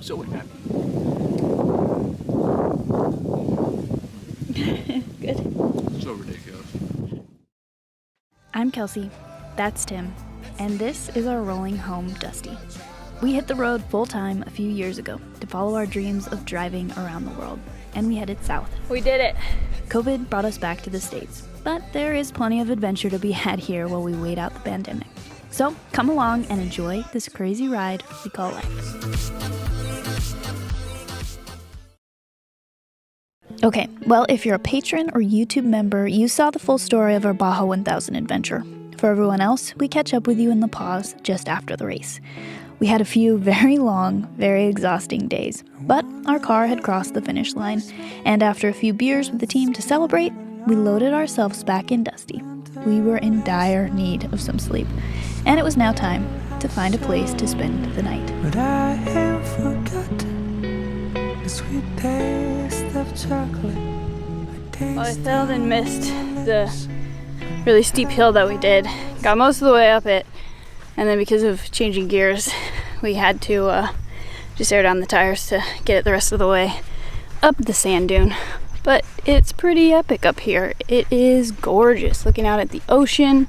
So happy. Good. So ridiculous. I'm Kelsey, that's Tim, and this is our rolling home Dusty. We hit the road full-time a few years ago to follow our dreams of driving around the world, and we headed south. We did it. COVID brought us back to the States, but there is plenty of adventure to be had here while we wait out the pandemic. So come along and enjoy this crazy ride we call life. Okay, well, if you're a patron or YouTube member, you saw the full story of our Baja 1000 adventure. For everyone else, we catch up with you in La Paz just after the race. We had a few very long, very exhausting days, but our car had crossed the finish line, and after a few beers with the team to celebrate, we loaded ourselves back in Dusty. We were in dire need of some sleep, and it was now time to find a place to spend the night. But I have forgotten the sweet taste of chocolate. Well, I failed and missed the really steep hill that we did. Got most of the way up it, and then because of changing gears, we had to just air down the tires to get it the rest of the way up the sand dune. But it's pretty epic up here. It is gorgeous, looking out at the ocean,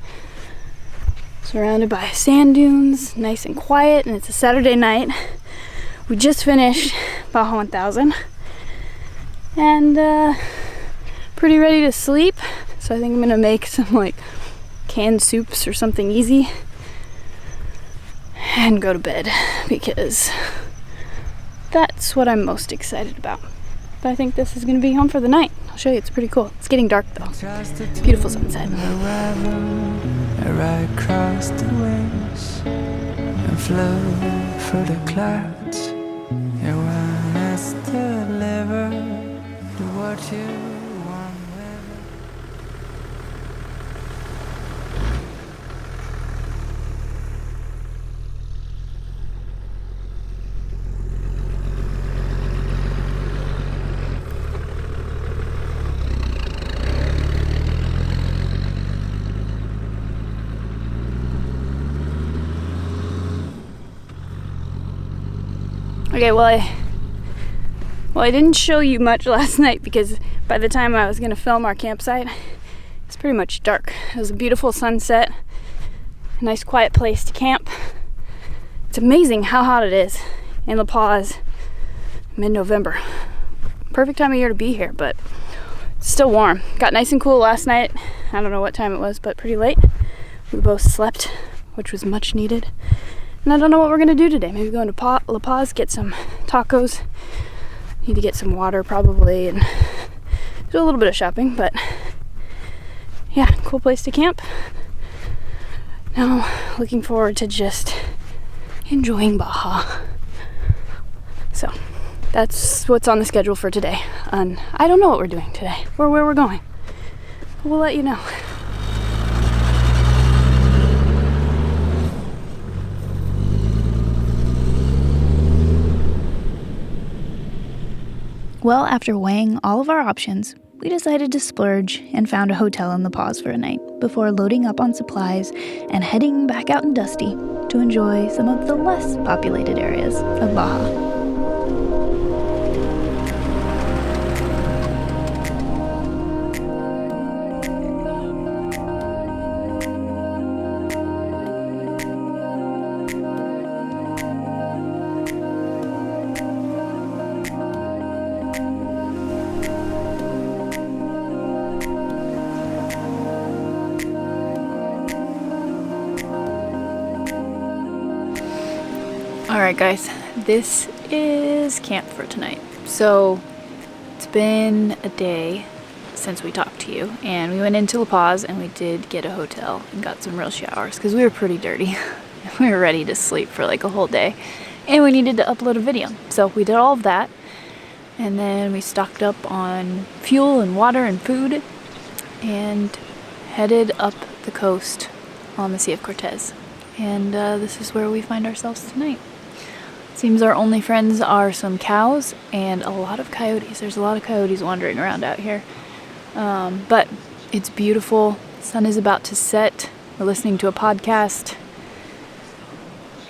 surrounded by sand dunes, nice and quiet, and it's a Saturday night. We just finished Baja 1000, and pretty ready to sleep. So I think I'm gonna make some like canned soups or something easy and go to bed, because that's what I'm most excited about. But I think this is gonna be home for the night. I'll show you, it's pretty cool. It's getting dark though. Beautiful sunset. I ride across the waves and flow through the clouds. Your one is delivered to what you want. Okay, well I didn't show you much last night because by the time I was gonna film our campsite, it's pretty much dark. It was a beautiful sunset, a nice quiet place to camp. It's amazing how hot it is in La Paz, mid-November. Perfect time of year to be here, but it's still warm. Got nice and cool last night. I don't know what time it was, but pretty late. We both slept, which was much needed. And I don't know what we're gonna do today. Maybe go into La Paz, get some tacos. Need to get some water probably, and do a little bit of shopping, but yeah, cool place to camp. Now, looking forward to just enjoying Baja. So, that's what's on the schedule for today. And I don't know what we're doing today, or where we're going. But we'll let you know. Well, after weighing all of our options, we decided to splurge and found a hotel in La Paz for a night before loading up on supplies and heading back out in Dusty to enjoy some of the less populated areas of Baja. Alright guys, this is camp for tonight. So it's been a day since we talked to you, and we went into La Paz and we did get a hotel and got some real showers because we were pretty dirty. We were ready to sleep for like a whole day, and we needed to upload a video. So we did all of that, and then we stocked up on fuel and water and food and headed up the coast on the Sea of Cortez. And this is where we find ourselves tonight. Seems our only friends are some cows and a lot of coyotes. There's a lot of coyotes wandering around out here. But it's beautiful. The sun is about to set. We're listening to a podcast.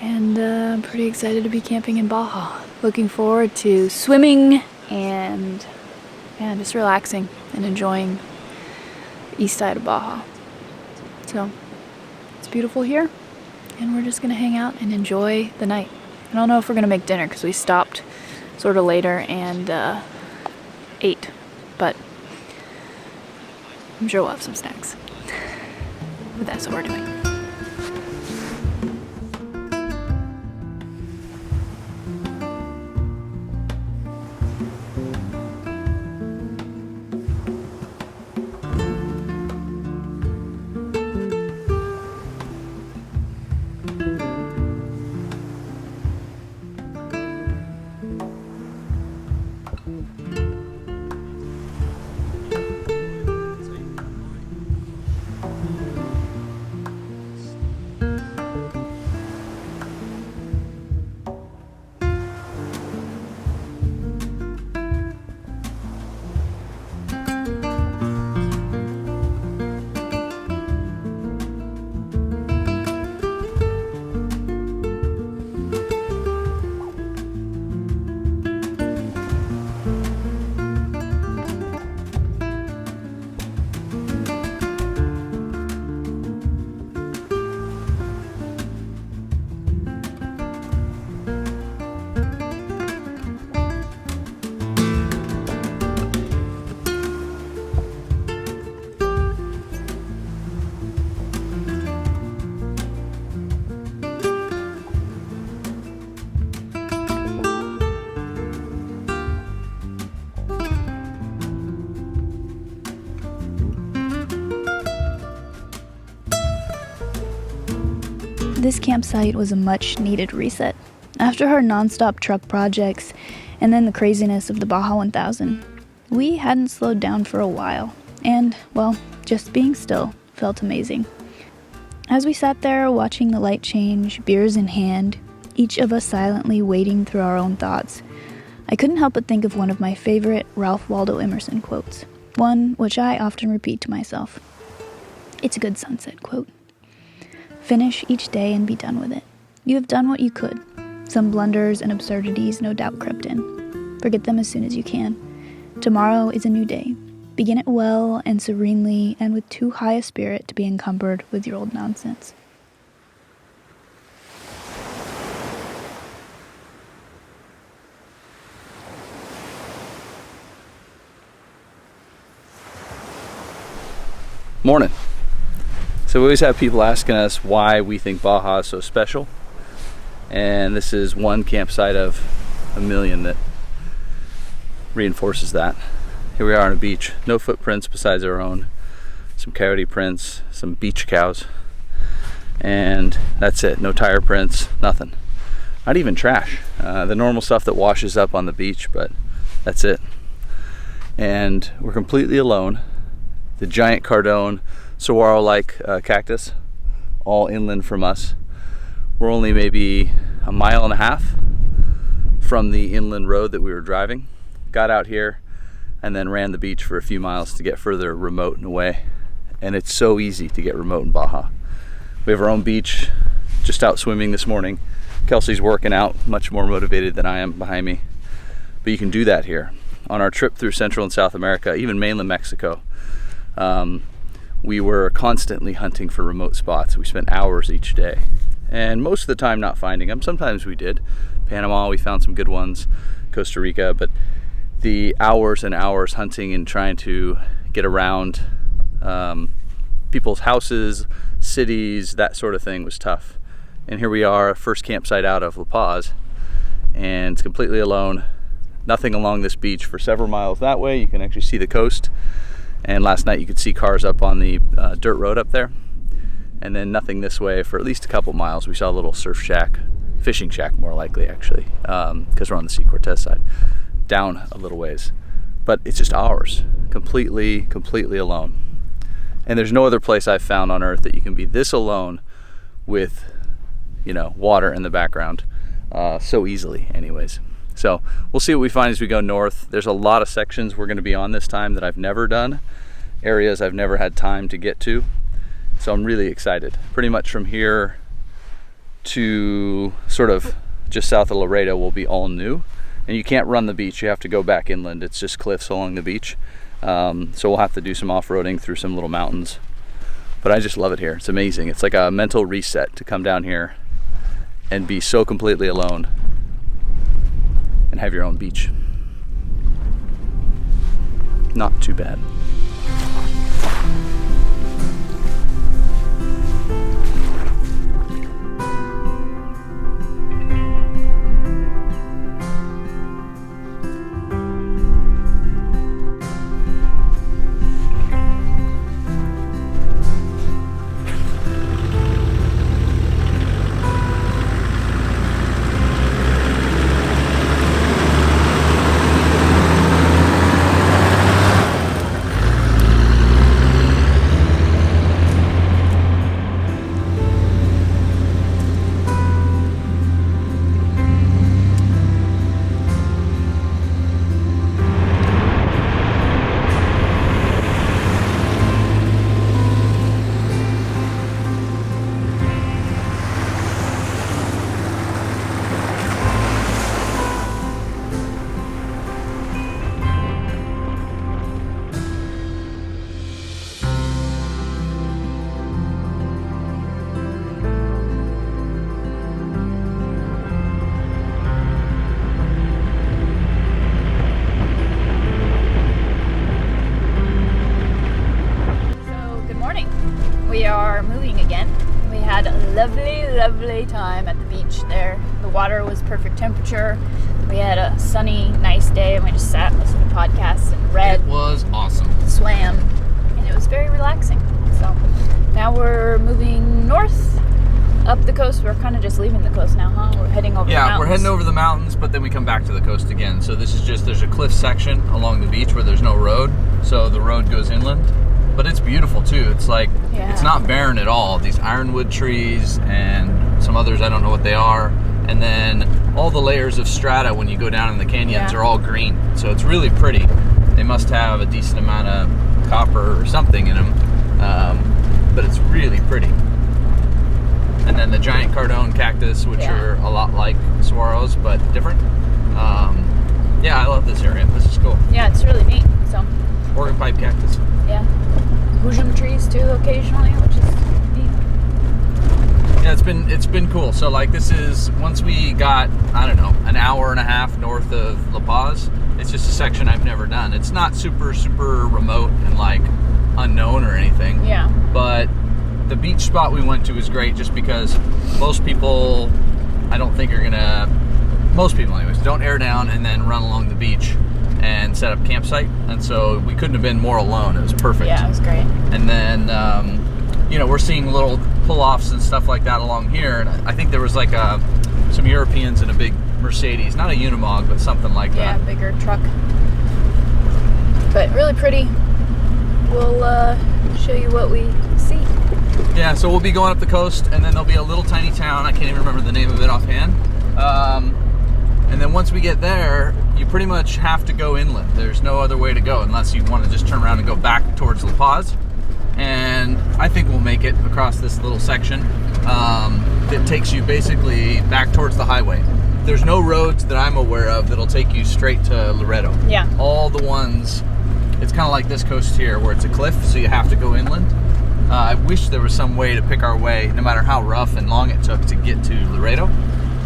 And I'm pretty excited to be camping in Baja. looking forward to swimming and just relaxing and enjoying the east side of Baja. So it's beautiful here, and we're just gonna hang out and enjoy the night. I don't know if we're gonna make dinner because we stopped sort of later and ate, but I'm sure we'll have some snacks. But that's what we're doing. This campsite was a much needed reset. After our non-stop truck projects and then the craziness of the Baja 1000, we hadn't slowed down for a while, and, well, just being still felt amazing. As we sat there watching the light change, beers in hand, each of us silently wading through our own thoughts, I couldn't help but think of one of my favorite Ralph Waldo Emerson quotes, one which I often repeat to myself. It's a good sunset quote. Finish each day and be done with it. You have done what you could. Some blunders and absurdities no doubt crept in. Forget them as soon as you can. Tomorrow is a new day. Begin it well and serenely and with too high a spirit to be encumbered with your old nonsense. Morning. So we always have people asking us why we think Baja is so special, and this is one campsite of a million that reinforces that. Here we are on a beach, no footprints besides our own, some coyote prints, some beach cows, and that's it. No tire prints, nothing. Not even trash. The normal stuff that washes up on the beach, but that's it. And we're completely alone. The giant cardone, saguaro-like cactus, all inland from us. We're only maybe a mile and a half from the inland road that we were driving. Got out here and then ran the beach for a few miles to get further remote and away. And it's so easy to get remote in Baja. We have our own beach, just out swimming this morning. Kelsey's working out, much more motivated than I am behind me. But you can do that here. On our trip through Central and South America, even mainland Mexico, we were constantly hunting for remote spots. We spent hours each day, and most of the time not finding them. Sometimes we did. Panama, we found some good ones. Costa Rica, but the hours and hours hunting and trying to get around people's houses, cities, that sort of thing was tough. And here we are, first campsite out of La Paz, and it's completely alone. Nothing along this beach for several miles that way. You can actually see the coast. And last night you could see cars up on the dirt road up there. And then nothing this way for at least a couple miles. We saw a little surf shack, fishing shack more likely actually, because we're on the C. Cortez side, down a little ways. But it's just ours, completely alone. And there's no other place I've found on earth that you can be this alone with, you know, water in the background so easily anyways. So we'll see what we find as we go north. There's a lot of sections we're going to be on this time that I've never done, areas I've never had time to get to. So I'm really excited. Pretty much from here to sort of just south of Laredo will be all new. and you can't run the beach. You have to go back inland. It's just cliffs along the beach. So we'll have to do some off-roading through some little mountains. But I just love it here. It's amazing. It's like a mental reset to come down here and be so completely alone and have your own beach. Not too bad. We are moving again. We had a lovely time at the beach there. The water was perfect temperature. We had a sunny, nice day, and we just sat and listened to podcasts and read. It was awesome. Swam, and it was very relaxing. So now we're moving north up the coast. We're kind of just leaving the coast now, huh? We're heading over the mountains. Yeah, we're heading over the mountains, but then we come back to the coast again. So this is just, there's a cliff section along the beach where there's no road, so the road goes inland. But it's beautiful too. It's like, It's not barren at all. These ironwood trees and some others, I don't know what they are. And then all the layers of strata when you go down in the canyons are all green. So it's really pretty. They must have a decent amount of copper or something in them. But it's really pretty. And then the giant cardone cactus, which are a lot like saguaros, but different. Yeah, I love this area. This is cool. Yeah, it's really neat. So Organ pipe cactus. Yeah. Hujum trees too occasionally, which is neat. Yeah, it's been cool. So like this is, once we got, I don't know, an hour and a half north of La Paz, it's just a section I've never done. It's not super remote and like unknown or anything. Yeah. But the beach spot we went to is great just because most people, I don't think are gonna, most people anyways, don't air down and then run along the beach and set up campsite, and so we couldn't have been more alone. It was perfect. Yeah, it was great. And then we're seeing little pull-offs and stuff like that along here, and I think there was like some Europeans in a big Mercedes, not a Unimog, but something like that. Yeah, bigger truck. But really pretty. We'll show you what we see. Yeah, so we'll be going up the coast, and then there'll be a little tiny town, I can't even remember the name of it offhand. And then once we get there, you pretty much have to go inland. There's no other way to go unless you want to just turn around and go back towards La Paz. And I think we'll make it across this little section that takes you basically back towards the highway. There's no roads that I'm aware of that'll take you straight to Laredo. Yeah. All the ones, it's kind of like this coast here where it's a cliff, so you have to go inland. I wish there was some way to pick our way, no matter how rough and long it took to get to Laredo.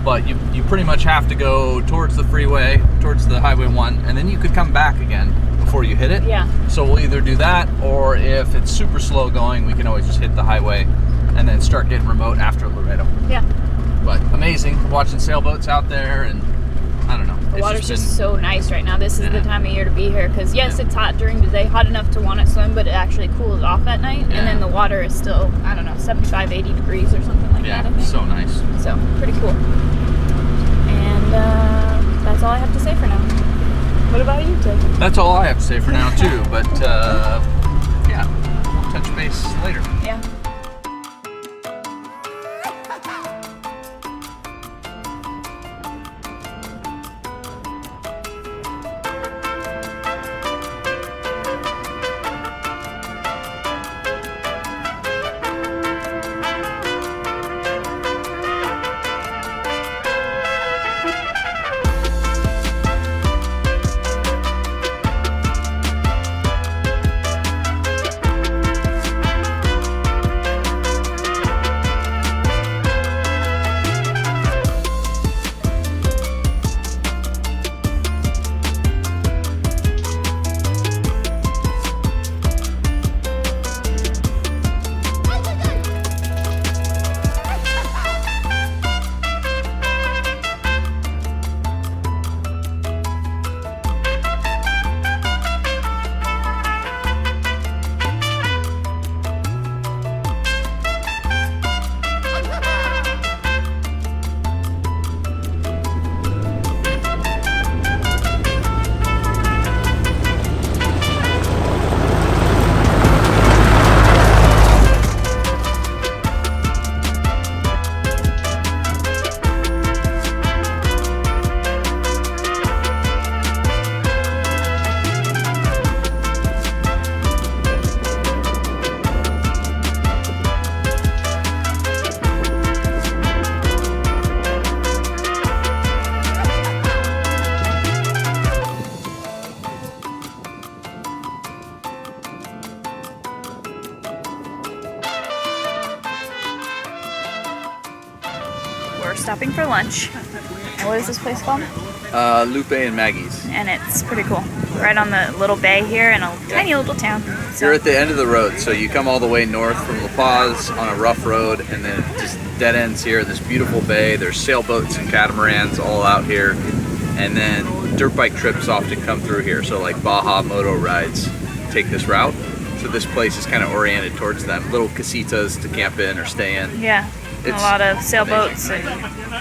But you pretty much have to go towards the freeway, towards the Highway 1, and then you could come back again before you hit it. Yeah. So we'll either do that, or if it's super slow going, we can always just hit the highway and then start getting remote after Laredo. Yeah. But amazing, watching sailboats out there, and I don't know. The water's just so nice right now. This is the time of year to be here because it's hot during the day, hot enough to want to swim, but it actually cools off at night, and then the water is still, I don't know, 75, 80 degrees or something like that. I think. So nice. So pretty cool. And that's all I have to say for now. What about you, Ted? That's all I have to say for now too. But touch base later. Yeah. stopping for lunch. And what is this place called? Lupe and Maggie's. And it's pretty cool. Right on the little bay here in a tiny little town. So, You're at the end of the road, so you come all the way north from La Paz on a rough road, and then it just dead ends here in this beautiful bay. There's sailboats and catamarans all out here, and then dirt bike trips often come through here. So like Baja moto rides take this route. So this place is kind of oriented towards them. Little casitas to camp in or stay in. yeah, and a It's lot of sailboats and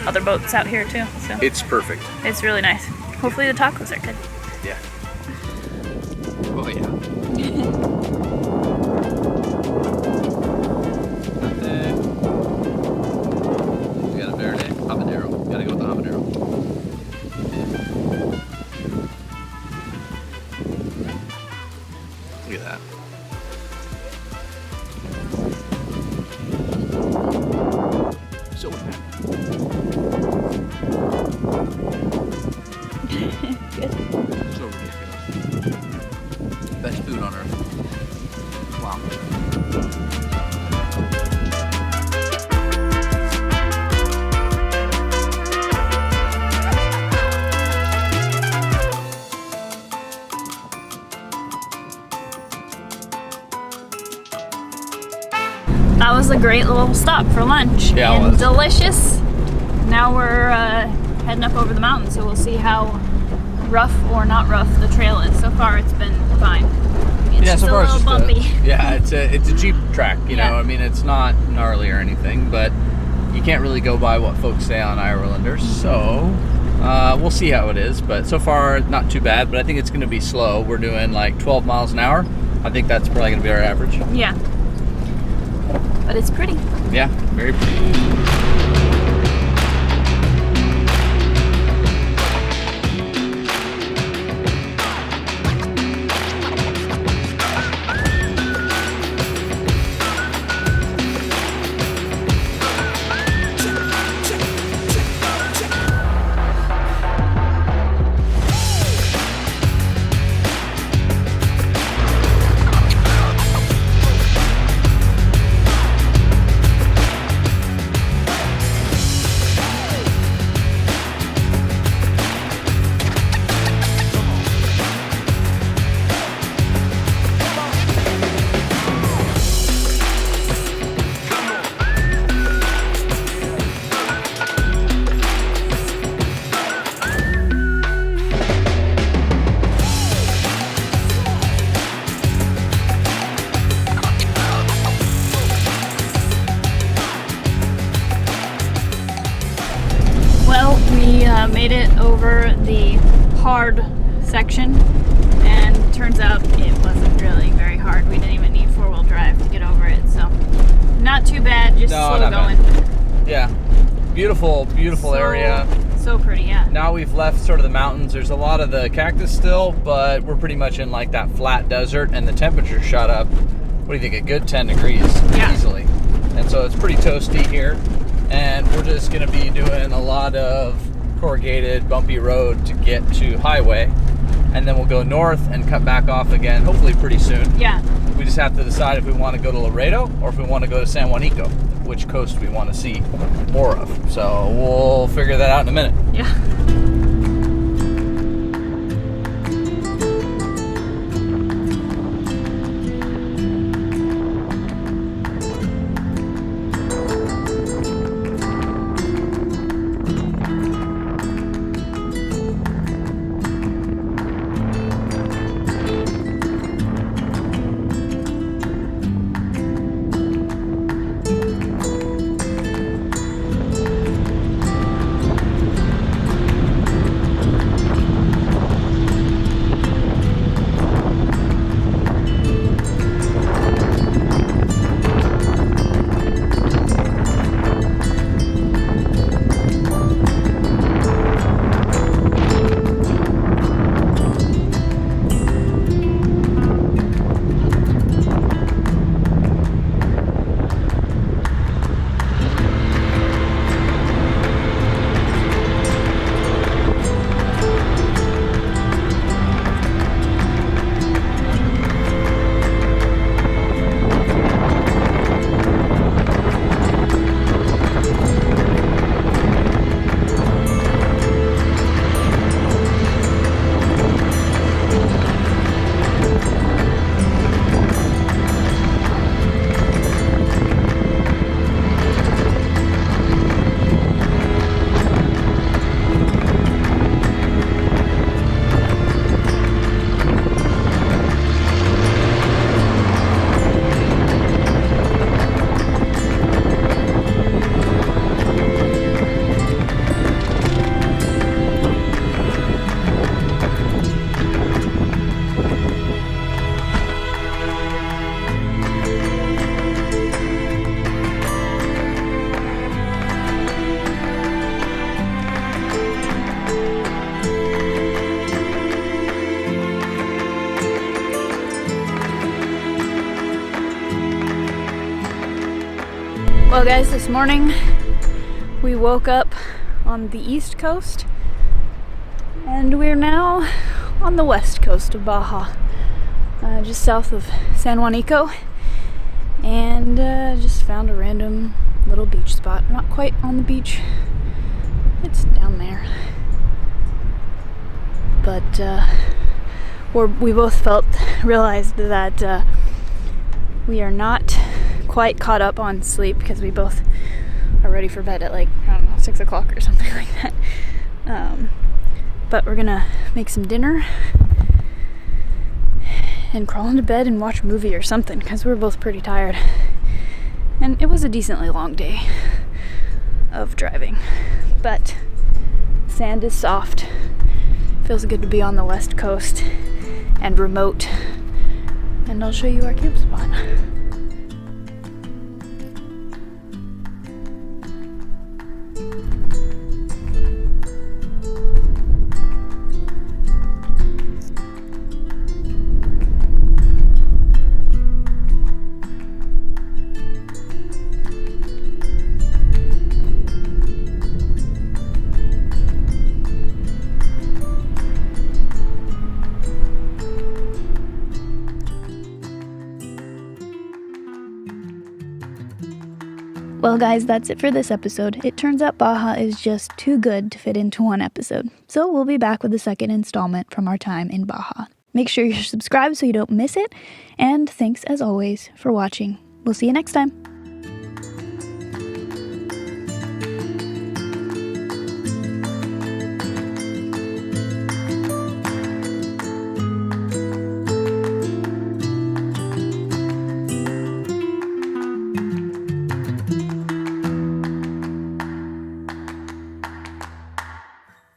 other boats out here too. So It's perfect. it's really nice. Hopefully the tacos are good. Yeah. Oh yeah. We got a verde habanero. Gotta go with the habanero. Look at that. So so ridiculous. Best food on earth. Wow. That was a great little stop for lunch. Yeah, it and was. delicious. Now we're heading up over the mountain, so we'll see how rough or not rough the trail is. So far, it's been fine. It's just a little bumpy. It's a Jeep track, you know. Yeah. I mean, it's not gnarly or anything, but you can't really go by what folks say on Irelanders. So we'll see how it is. But so far, not too bad. But I think it's going to be slow. We're doing like 12 miles an hour. I think that's probably going to be our average. Yeah. But it's pretty. Yeah, very pretty. Well, we made it over the hard section, and turns out it wasn't really very hard. We didn't even need four-wheel drive to get over it, so not too bad, just No, slow not going. bad. Yeah, beautiful area. So pretty, yeah. Now we've left sort of the mountains. There's a lot of the cactus still, but we're pretty much in like that flat desert, and the temperature shot up. What do you think? A good 10 degrees Yeah. easily. And so it's pretty toasty here. And we're just going to be doing a lot of corrugated, bumpy road to get to highway. And then we'll go north and cut back off again, hopefully pretty soon. Yeah. We just have to decide if we want to go to Laredo or if we want to go to San Juanico, which coast we want to see more of. So we'll figure that out in a minute. Yeah. Well guys, this morning we woke up on the east coast and we're now on the west coast of Baja, just south of San Juanico, and just found a random little beach spot. Not quite on the beach, it's down there, but we both realized that we are not quite caught up on sleep because we both are ready for bed at like, I don't know, 6 o'clock or something like that. But we're gonna make some dinner and crawl into bed and watch a movie or something because we're both pretty tired. And it was a decently long day of driving, but sand is soft. Feels good to be on the west coast and remote. And I'll show you our camp spot. Well, guys, that's it for this episode. It turns out Baja is just too good to fit into one episode. So we'll be back with the second installment from our time in Baja. Make sure you're subscribed so you don't miss it. And thanks, as always, for watching. We'll see you next time.